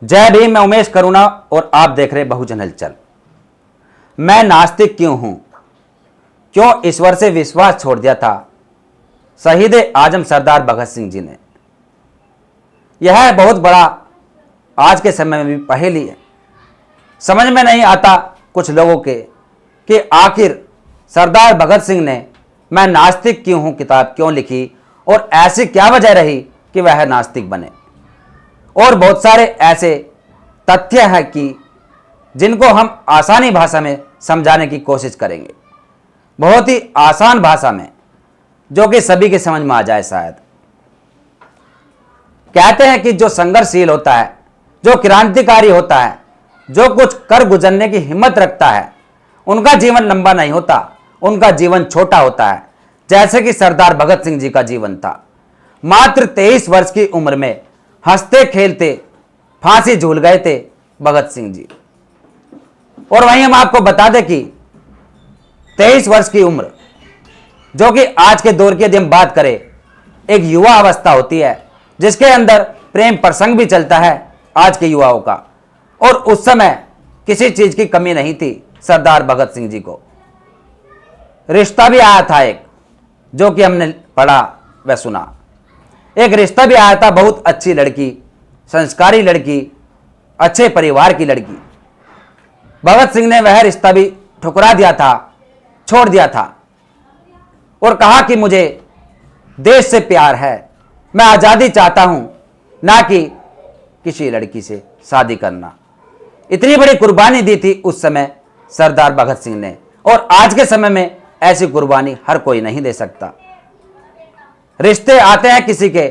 जय भीम। मैं उमेश करुणा और आप देख रहे बहुजन हलचल। मैं नास्तिक क्यों हूं? क्यों ईश्वर से विश्वास छोड़ दिया था शहीद आजम सरदार भगत सिंह जी ने? यह बहुत बड़ा आज के समय में भी पहेली है। समझ में नहीं आता कुछ लोगों के कि आखिर सरदार भगत सिंह ने मैं नास्तिक क्यों हूं किताब क्यों लिखी और ऐसी क्या वजह रही कि वह नास्तिक बने। और बहुत सारे ऐसे तथ्य हैं कि जिनको हम आसानी भाषा में समझाने की कोशिश करेंगे, बहुत ही आसान भाषा में, जो कि सभी के समझ में आ जाए। शायद कहते हैं कि जो संघर्षशील होता है, जो क्रांतिकारी होता है, जो कुछ कर गुजरने की हिम्मत रखता है, उनका जीवन लंबा नहीं होता, उनका जीवन छोटा होता है। जैसे कि सरदार भगत सिंह जी का जीवन था। मात्र 23 वर्ष की उम्र में हंसते खेलते फांसी झूल गए थे भगत सिंह जी। और वहीं हम आपको बता दें कि 23 वर्ष की उम्र, जो कि आज के दौर की यदि हम बात करें, एक युवा अवस्था होती है जिसके अंदर प्रेम प्रसंग भी चलता है आज के युवाओं का। और उस समय किसी चीज की कमी नहीं थी सरदार भगत सिंह जी को। रिश्ता भी आया था एक, जो कि हमने पढ़ा व सुना। एक रिश्ता भी आया था, बहुत अच्छी लड़की, संस्कारी लड़की, अच्छे परिवार की लड़की। भगत सिंह ने वह रिश्ता भी ठुकरा दिया था, छोड़ दिया था और कहा कि मुझे देश से प्यार है, मैं आजादी चाहता हूं, ना कि किसी लड़की से शादी करना। इतनी बड़ी कुर्बानी दी थी उस समय सरदार भगत सिंह ने, और आज के समय में ऐसी कुर्बानी हर कोई नहीं दे सकता। रिश्ते आते हैं किसी के,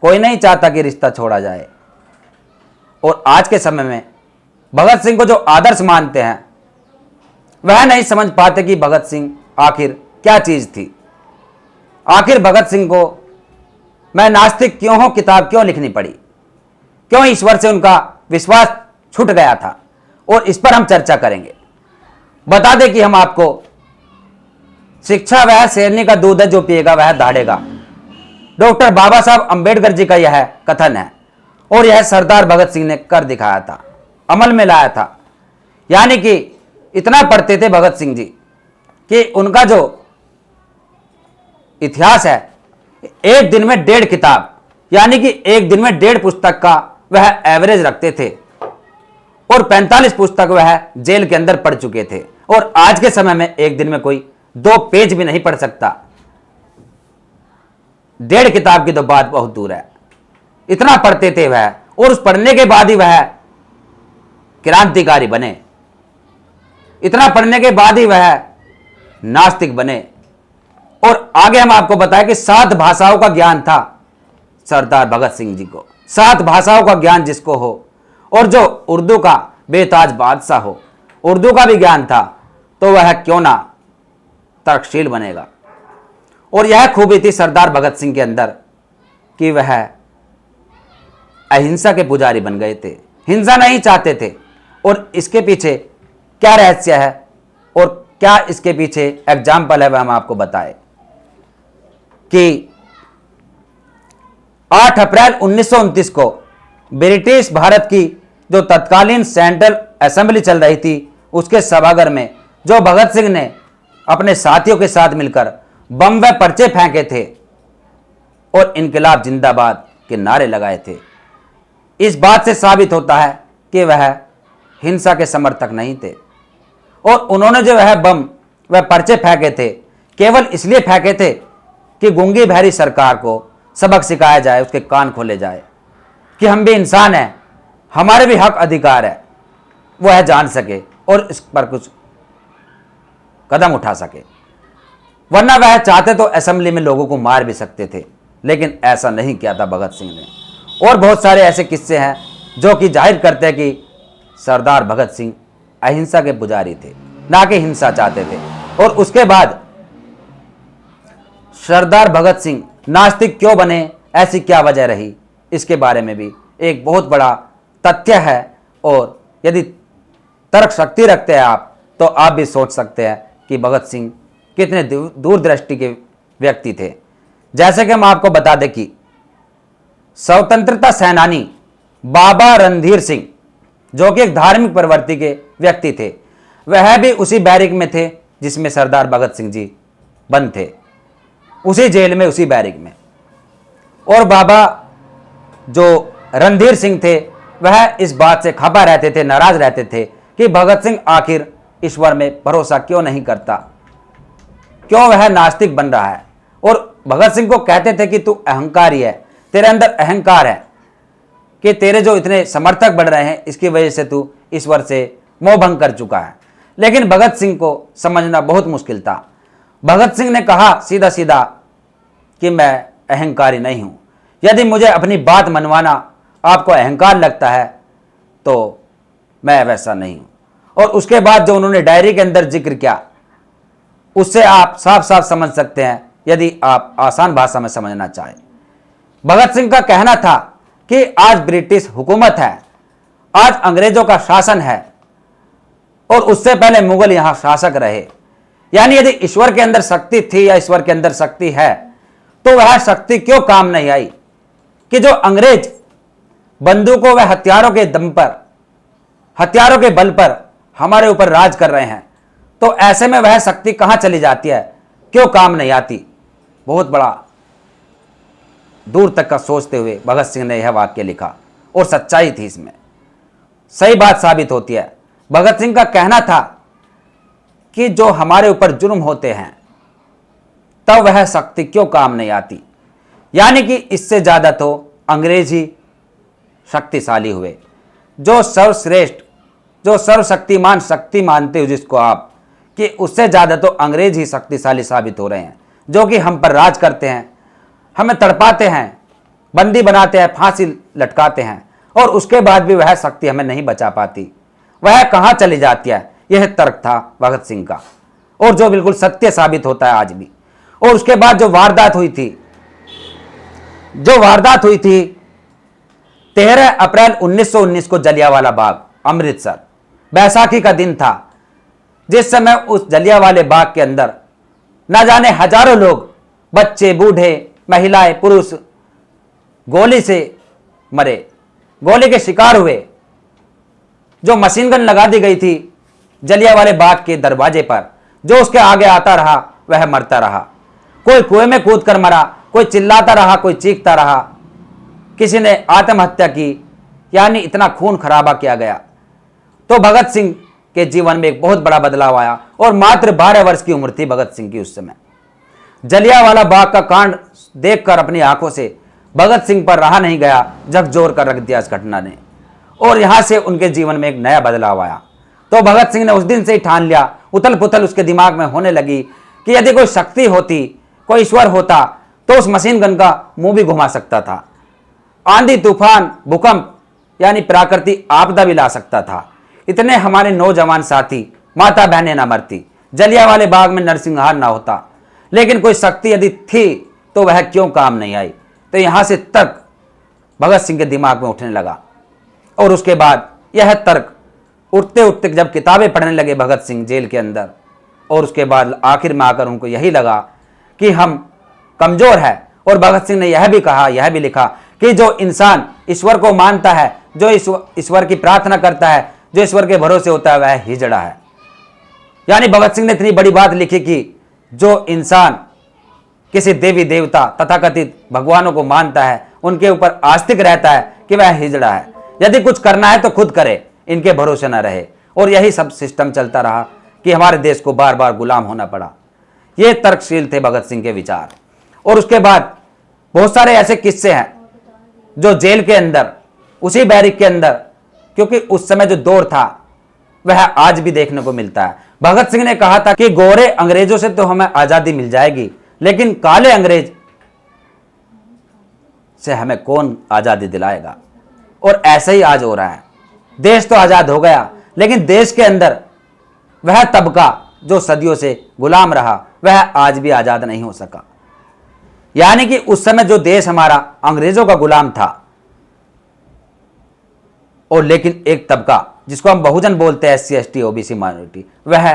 कोई नहीं चाहता कि रिश्ता छोड़ा जाए। और आज के समय में भगत सिंह को जो आदर्श मानते हैं, वह नहीं समझ पाते कि भगत सिंह आखिर क्या चीज थी। आखिर भगत सिंह को मैं नास्तिक क्यों हूं किताब क्यों लिखनी पड़ी, क्यों ईश्वर से उनका विश्वास छूट गया था, और इस पर हम चर्चा करेंगे। बता दें कि हम आपको शिक्षा वह शेरनी का दूध है, जो पिएगा वह दाढ़ेगा। डॉक्टर बाबा साहब अंबेडकर जी का यह कथन है, और यह सरदार भगत सिंह ने कर दिखाया था, अमल में लाया था। यानी कि इतना पढ़ते थे भगत सिंह जी कि उनका जो इतिहास है, एक दिन में 1.5 किताब, यानी कि एक दिन में 1.5 पुस्तक का वह एवरेज रखते थे, और 45 पुस्तक वह जेल के अंदर पढ़ चुके थे। और आज के समय में एक दिन में कोई 2 पेज भी नहीं पढ़ सकता। 1.5 किताब की तो बात बहुत दूर है। इतना पढ़ते थे वह, और उस पढ़ने के बाद ही वह क्रांतिकारी बने। इतना पढ़ने के बाद ही वह नास्तिक बने। और आगे हम आपको बताएं कि 7 भाषाओं का ज्ञान था सरदार भगत सिंह जी को। 7 भाषाओं का ज्ञान जिसको हो, और जो उर्दू का बेताज बादशाह हो, उर्दू का भी ज्ञान था, तो वह क्यों ना तर्कशील बनेगा। और यह खूबी थी सरदार भगत सिंह के अंदर कि वह अहिंसा के पुजारी बन गए थे, हिंसा नहीं चाहते थे। और इसके पीछे क्या रहस्य है और क्या इसके पीछे एग्जाम्पल है, वह हम आपको बताएं कि 8 अप्रैल 1929 को ब्रिटिश भारत की जो तत्कालीन सेंट्रल असेंबली चल रही थी, उसके सभागार में जो भगत सिंह ने अपने साथियों के साथ मिलकर बम व पर्चे फेंके थे और इनकलाब जिंदाबाद के नारे लगाए थे, इस बात से साबित होता है कि वह हिंसा के समर्थक नहीं थे। और उन्होंने जो वह बम व पर्चे फेंके थे, केवल इसलिए फेंके थे कि गूंगी बहरी सरकार को सबक सिखाया जाए, उसके कान खोले जाए कि हम भी इंसान हैं, हमारे भी हक अधिकार है, वह जान सके और इस पर कुछ कदम उठा सके। वरना वह चाहते तो असेंबली में लोगों को मार भी सकते थे, लेकिन ऐसा नहीं किया था भगत सिंह ने। और बहुत सारे ऐसे किस्से हैं जो कि जाहिर करते हैं कि सरदार भगत सिंह अहिंसा के पुजारी थे, ना कि हिंसा चाहते थे। और उसके बाद सरदार भगत सिंह नास्तिक क्यों बने, ऐसी क्या वजह रही, इसके बारे में भी एक बहुत बड़ा तथ्य है। और यदि तर्क शक्ति रखते हैं आप, तो आप भी सोच सकते हैं कि भगत सिंह कितने दूरदृष्टि के व्यक्ति थे। जैसे कि हम आपको बता दें कि स्वतंत्रता सेनानी बाबा रणधीर सिंह, जो कि एक धार्मिक प्रवृत्ति के व्यक्ति थे, वह भी उसी बैरिक में थे जिसमें सरदार भगत सिंह जी बंद थे, उसी जेल में, उसी बैरिक में। और बाबा जो रणधीर सिंह थे, वह इस बात से खफा रहते थे, नाराज रहते थे कि भगत सिंह आखिर ईश्वर में भरोसा क्यों नहीं करता, क्यों वह नास्तिक बन रहा है। और भगत सिंह को कहते थे कि तू अहंकारी है, तेरे अंदर अहंकार है, कि तेरे जो इतने समर्थक बढ़ रहे हैं इसकी वजह से तू ईश्वर से मोह भंग कर चुका है। लेकिन भगत सिंह को समझना बहुत मुश्किल था। भगत सिंह ने कहा सीधा सीधा कि मैं अहंकारी नहीं हूं, यदि मुझे अपनी बात मनवाना आपको अहंकार लगता है तो मैं वैसा नहीं हूं। और उसके बाद जो उन्होंने डायरी के अंदर जिक्र किया, उससे आप साफ साफ समझ सकते हैं, यदि आप आसान भाषा में समझना चाहें। भगत सिंह का कहना था कि आज ब्रिटिश हुकूमत है, आज अंग्रेजों का शासन है, और उससे पहले मुगल यहां शासक रहे। यानी यदि ईश्वर के अंदर शक्ति थी या ईश्वर के अंदर शक्ति है, तो वह शक्ति क्यों काम नहीं आई कि जो अंग्रेज बंदूकों व हथियारों के दम पर, हथियारों के बल पर हमारे ऊपर राज कर रहे हैं, तो ऐसे में वह शक्ति कहां चली जाती है, क्यों काम नहीं आती। बहुत बड़ा दूर तक का सोचते हुए भगत सिंह ने यह वाक्य लिखा, और सच्चाई थी इसमें, सही बात साबित होती है। भगत सिंह का कहना था कि जो हमारे ऊपर जुर्म होते हैं तब वह शक्ति क्यों काम नहीं आती। यानी कि इससे ज्यादा तो अंग्रेज ही शक्तिशाली हुए, जो सर्वश्रेष्ठ, जो सर्वशक्तिमान शक्ति मानते हो जिसको आप, कि उससे ज्यादा तो अंग्रेज ही शक्तिशाली साबित हो रहे हैं, जो कि हम पर राज करते हैं, हमें तड़पाते हैं, बंदी बनाते हैं, फांसी लटकाते हैं, और उसके बाद भी वह शक्ति हमें नहीं बचा पाती, वह कहां चली जाती है। यह तर्क था भगत सिंह का, और जो बिल्कुल सत्य साबित होता है आज भी। और उसके बाद जो वारदात हुई थी, 13 अप्रैल 1919 को जलियांवाला बाग, अमृतसर, बैसाखी का दिन था, जिस समय उस जलियांवाले बाग के अंदर न जाने हजारों लोग, बच्चे, बूढ़े, महिलाएं, पुरुष गोली से मरे, गोली के शिकार हुए। जो मशीन गन लगा दी गई थी जलियांवाले बाग के दरवाजे पर, जो उसके आगे आता रहा वह मरता रहा। कोई कुएं में कूद कर मरा, कोई चिल्लाता रहा, कोई चीखता रहा, किसी ने आत्महत्या की। यानी इतना खून खराबा किया गया। तो भगत सिंह के जीवन में एक बहुत बड़ा बदलाव आया, और मात्र 12 वर्ष की उम्र थी भगत सिंह की उस समय। जलियांवाला बाग का कांड देखकर अपनी आंखों से भगत सिंह पर रहा नहीं गया, झकझोर कर रख दिया इस घटना ने, और यहां से उनके जीवन में एक नया बदलाव आया। तो भगत सिंह ने उस दिन से ही ठान लिया, उथल पुथल उसके दिमाग में होने लगी कि यदि कोई शक्ति होती, कोई ईश्वर होता, तो उस मशीन गन का मुंह भी घुमा सकता था, आंधी तूफान भूकंप यानी प्राकृतिक आपदा भी ला सकता था। इतने हमारे नौजवान साथी, माता बहनें ना मरती, जलियांवाले बाग में नरसंहार ना होता। लेकिन कोई शक्ति यदि थी तो वह क्यों काम नहीं आई। तो यहां से तर्क भगत सिंह के दिमाग में उठने लगा, और उसके बाद यह तर्क उठते उठते जब किताबें पढ़ने लगे भगत सिंह जेल के अंदर, और उसके बाद आखिर में आकर उनको यही लगा कि हम कमजोर है। और भगत सिंह ने यह भी कहा, यह भी लिखा कि जो इंसान ईश्वर को मानता है, जो ईश्वर की प्रार्थना करता है, जो ईश्वर के भरोसे होता है, वह हिजड़ा है। यानी भगत सिंह ने इतनी बड़ी बात लिखी कि जो इंसान किसी देवी देवता तथाकथित भगवानों को मानता है, उनके ऊपर आस्तिक रहता है, कि वह हिजड़ा है। यदि कुछ करना है तो खुद करे, इनके भरोसे न रहे। और यही सब सिस्टम चलता रहा कि हमारे देश को बार बार गुलाम होना पड़ा। ये तर्कशील थे भगत सिंह के विचार। और उसके बाद बहुत सारे ऐसे किस्से हैं जो जेल के अंदर, उसी बैरिक के अंदर, क्योंकि उस समय जो दौर था वह आज भी देखने को मिलता है। भगत सिंह ने कहा था कि गोरे अंग्रेजों से तो हमें आजादी मिल जाएगी, लेकिन काले अंग्रेज से हमें कौन आजादी दिलाएगा। और ऐसे ही आज हो रहा है। देश तो आजाद हो गया, लेकिन देश के अंदर वह तबका जो सदियों से गुलाम रहा, वह आज भी आजाद नहीं हो सका। यानी कि उस समय जो देश हमारा अंग्रेजों का गुलाम था, और लेकिन एक तबका जिसको हम बहुजन बोलते हैं, SC ST OBC माइनॉरिटी, वह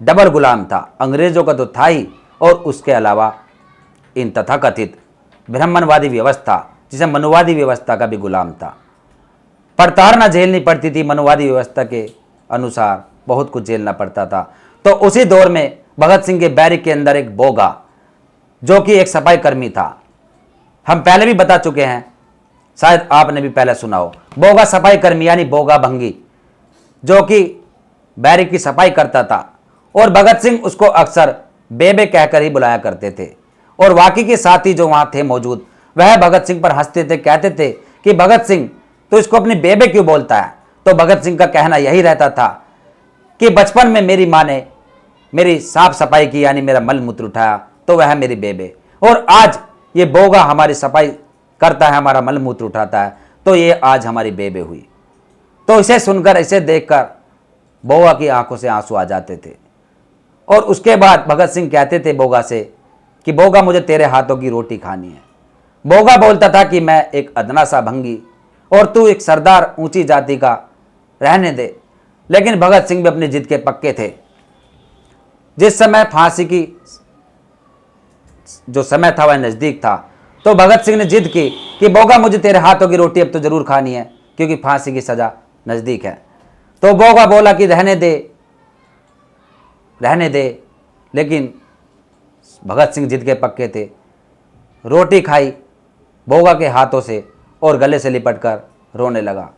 डबल गुलाम था। अंग्रेजों का तो था ही, और उसके अलावा इन तथाकथित ब्राह्मणवादी व्यवस्था, जिसे मनुवादी व्यवस्था का भी गुलाम था। प्रताड़ना झेलनी पड़ती थी, मनुवादी व्यवस्था के अनुसार बहुत कुछ झेलना पड़ता था। तो उसी दौर में भगत सिंह के बैरिक के अंदर एक बोगा, जो कि एक सफाई कर्मी था, हम पहले भी बता चुके हैं, शायद आपने भी पहले सुना हो। बोगा सफाई कर्मी यानी बोगा भंगी, जो कि बैरिक की सफाई करता था, और भगत सिंह उसको अक्सर बेबे कहकर ही बुलाया करते थे। और बाकी के साथी जो वहां थे मौजूद, वह भगत सिंह पर हंसते थे, कहते थे कि भगत सिंह तो इसको अपनी बेबे क्यों बोलता है। तो भगत सिंह का कहना यही रहता था कि बचपन में मेरी माँ ने मेरी साफ सफाई की, यानी मेरा मल मूत्र उठाया, तो वह मेरी बेबे, और आज ये बोगा हमारी सफाई करता है, हमारा मल मूत्र उठाता है, तो ये आज हमारी बेबे हुई। तो इसे सुनकर, इसे देखकर बोगा की आंखों से आंसू आ जाते थे। और उसके बाद भगत सिंह कहते थे बोगा से कि बोगा मुझे तेरे हाथों की रोटी खानी है। बोगा बोलता था कि मैं एक अदना सा भंगी और तू एक सरदार ऊंची जाति का, रहने दे। लेकिन भगत सिंह भी अपनी जिद के पक्के थे। जिस समय फांसी की जो समय था वह नजदीक था, तो भगत सिंह ने जिद की कि बोगा मुझे तेरे हाथों की रोटी अब तो जरूर खानी है, क्योंकि फांसी की सजा नजदीक है। तो बोगा बोला कि रहने दे, रहने दे। लेकिन भगत सिंह जिद के पक्के थे। रोटी खाई बोगा के हाथों से और गले से लिपटकर रोने लगा।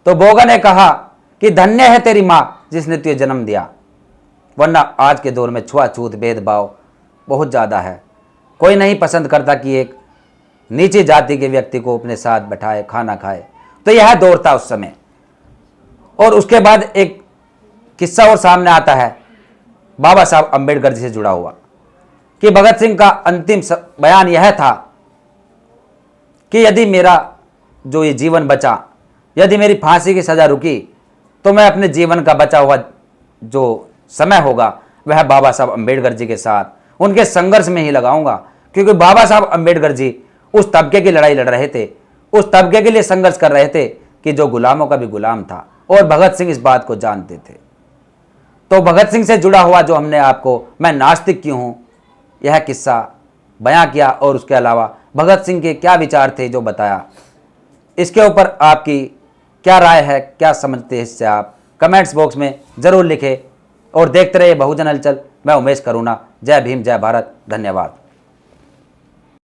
तो बोगा ने कहा कि धन्य है तेरी माँ जिसने तुझे जन्म दिया, वरना आज के दौर में छुआछूत भेदभाव बहुत ज़्यादा है। कोई नहीं पसंद करता कि एक नीची जाति के व्यक्ति को अपने साथ बैठाए, खाना खाए। तो यह दौर था उस समय। और उसके बाद एक किस्सा और सामने आता है बाबा साहब अंबेडकर जी से जुड़ा हुआ, कि भगत सिंह का अंतिम बयान यह था कि यदि मेरा जो ये जीवन बचा, यदि मेरी फांसी की सज़ा रुकी, तो मैं अपने जीवन का बचा हुआ जो समय होगा वह बाबा साहब अंबेडकर जी के साथ उनके संघर्ष में ही लगाऊंगा। क्योंकि बाबा साहब अंबेडकर जी उस तबके की लड़ाई लड़ रहे थे, उस तबके के लिए संघर्ष कर रहे थे कि जो गुलामों का भी गुलाम था, और भगत सिंह इस बात को जानते थे। तो भगत सिंह से जुड़ा हुआ जो हमने आपको मैं नास्तिक क्यों हूँ यह किस्सा बयां किया, और उसके अलावा भगत सिंह के क्या विचार थे जो बताया, इसके ऊपर आपकी क्या राय है, क्या समझते हैं, इससे आप कमेंट्स बॉक्स में ज़रूर लिखें। और देखते रहिए बहुजन हलचल। मैं उमेश करुणा। जय भीम, जय भारत, धन्यवाद।